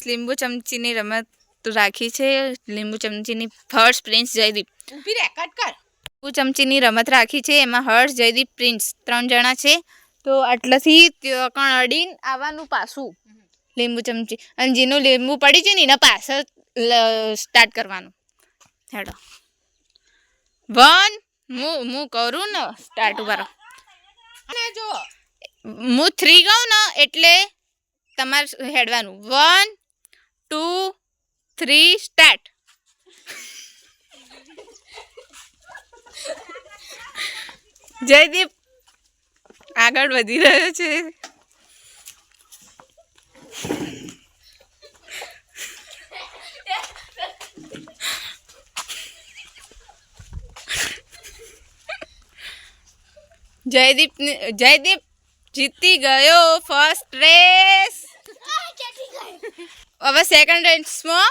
લીંબુ ચમચીની રમત રાખી છે. લીંબુ ચમચીની હર્ષ, પ્રિન્સ, જયદીપ. ઊભી રહે, કટ કર. લીંબુ ચમચીની રમત રાખી છે. એમાં હર્ષ, જયદીપ, પ્રિન્સ 3 જણા છે. તો આટલાથી અડીને આવવાનું પાછું લીંબુ ચમચી, અને જેનું લીંબુ પડી છે ને એના પાછળ સ્ટાર્ટ કરવાનું. હેડો 1 હું કરું ને સ્ટાર્ટ ઉપર અને જો હું 3 કહું ને એટલે તમારે હેડવાનું. 1 2 3 સ્ટાર્ટ. જયદીપ આગળ વધી રહ્યો છે. જયદીપ જીતી ગયો ફર્સ્ટ રેસ. હવે સેકન્ડ રેસમાં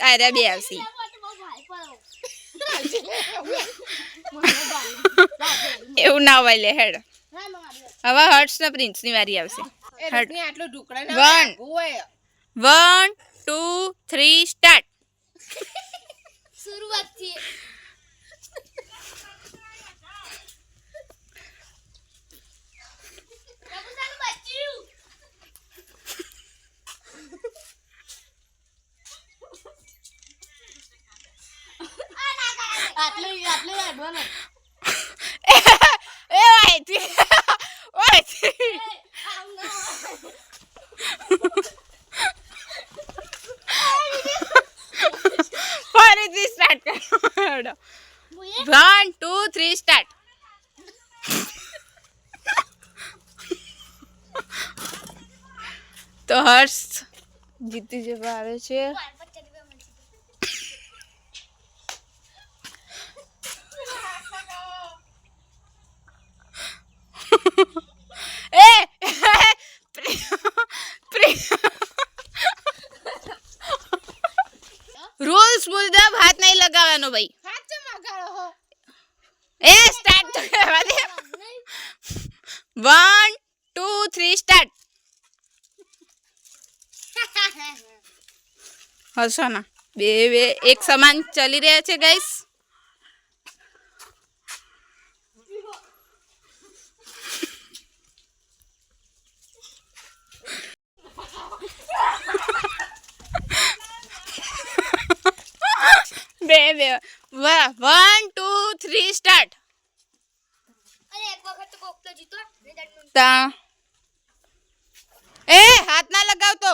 આર્યા બે આવશે. એવું ના હોય લે. હેડ હવે હર્ષ ને પ્રિન્સ ની વારી આવશે. 1 2 3 સ્ટાર્ટ. શરૂઆત થી ફરીથી સ્ટાર્ટ કરો. 1 2 3 સ્ટાર્ટ. તો હર્ષ જીતી જવા આવે છે. રૂલ્સ મુજબ હાથ નહીં લગાવવાનો ભાઈ. એ સ્ટાર્ટ તો કરવા દે. 1 2 3 સ્ટાર્ટ. હસો ના બે એક સમાન ચાલી રહ્યા છે ગાઈસ. બે 1 2 3 સ્ટાર્ટ. અરે એક વખત તો કોક તો જીતો તા એ હાથ ના લગાવતો.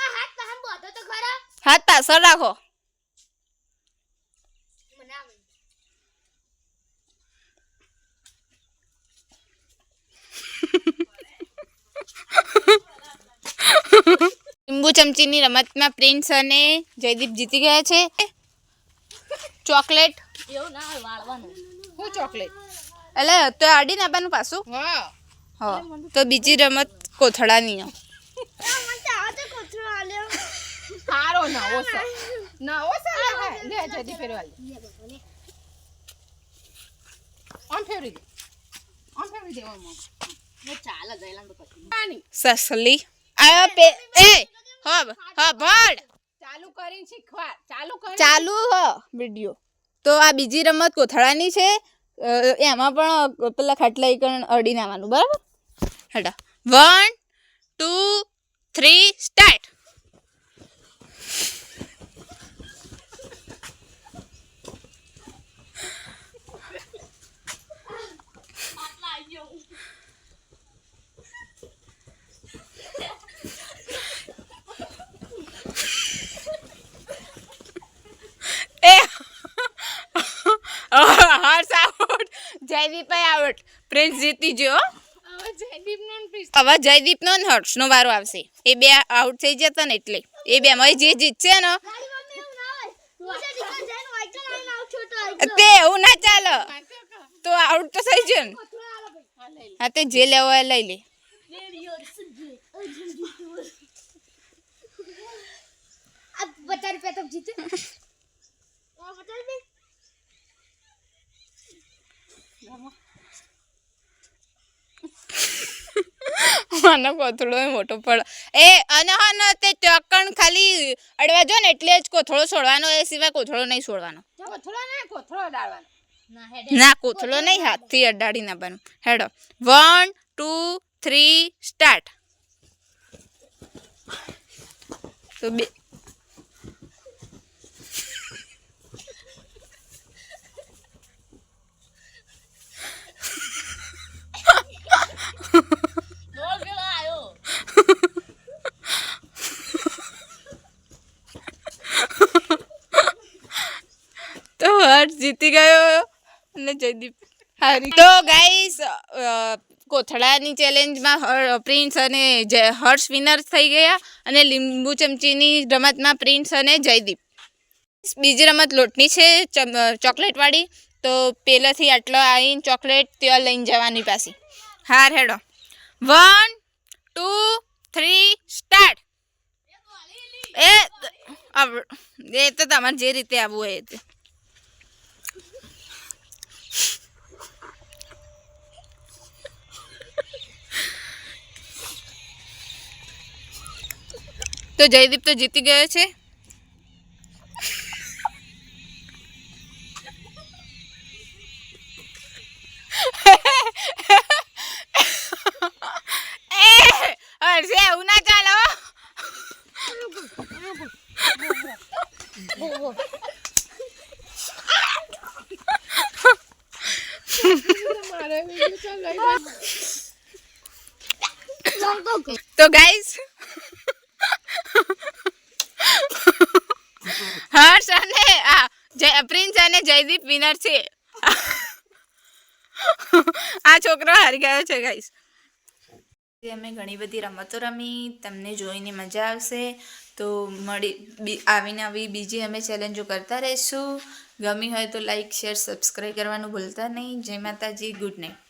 આ હાથ પહમ બોધો તો ખરા. હાથ પાછળ રાખો. મને આવે લીંબુ ચમચીની રમતમાં પ્રિન્સ અને જયદીપ જીતી ગયા છે. ચોકલેટ એવું ના હોય વાળવાનું. હું ચોકલેટ એટલે તો આડીને આપવાનું પાછું. હા હા તો બીજી રમત કોથળાની. મને તો આ તો કોથળો આલ્યો. સારો નવો છે. નવો છે લે જલ્દી ફેરવા લે. ઓન ફેરવી દે. ઓન ફેરવી દે ઓન. મે ચાલે જઈલાં તો પછી. પાણી સસલી આ પે એ હબ ભડ ચાલુ કરીને શીખવા. ચાલુ હ વિડિયો. તો આ બીજી રમત કોથળાની છે. એમાં પણ પેલા ખાટલા એકણ અડીને આવવાનું. બરાબર. હેડા 1 2 3 સ્ટાર્ટ. હર્ષ આઉટ, જયદીપ આઉટ, પ્રિન્સ જીતી ગયો. હવે જયદીપ નો ને હર્ષ નો વારો આવશે. એ બે આઉટ થઈ જતા ને એટલે એ બે માં જે જીતશે ને તે એવું ના ચાલે. તો આઉટ તો થઈ ગયો ને. હા તે જે લેવો એ લઈ લે. अब 50 रुपया तक जीते। મને કોથળો મોટો પડ એ અને હા ને તે ચોકણ ખાલી અડવા જો ને એટલે જ કોથળો છોડવાનો એ સિવાય કોથળો નહીં છોડવાનો કોથળો ડાળવાનો ના હેડ ના કોથળો નહીં હાથથી અડાડી નાખવાનું હેડો 1 2 3 સ્ટાર્ટ તો બે બોલ પેલો આયો તો હર્ષ જીતી ગયો અને જયદીપ હારી તો ગાઈસ કોથળાની ચેલેન્જમાં પ્રિન્સ અને હર્ષ વિનર થઈ ગયા અને લીંબુ ચમચીની રમતમાં પ્રિન્સ અને જયદીપ બીજી રમત લોટની છે ચોકલેટવાળી તો પહેલાંથી આટલો આવીને ચોકલેટ ત્યાં લઈને જવાની પાછી હાર હેડો 1 2 3 સ્ટાર્ટ એ તો તમારે જે રીતે આવવું હોય તે તો જયદીપ તો જીતી ગયો છે હર્ષે એવું ના ચાલો તો ગાઈસ હર્ષ અને પ્રિન્સ અને જયદીપ વિનર છે આ છોકરો હારી ગયો છે ગાઈસ અમે ઘણી બધી રમતો રમી તમને જોઈને મજા આવશે તો આવીને આવી બીજી અમે ચેલેન્જો કરતા રહીશું ગમી હોય તો લાઈક શેર સબસ્ક્રાઈબ કરવાનું ભૂલતા નહીં જય માતાજી ગુડ નાઇટ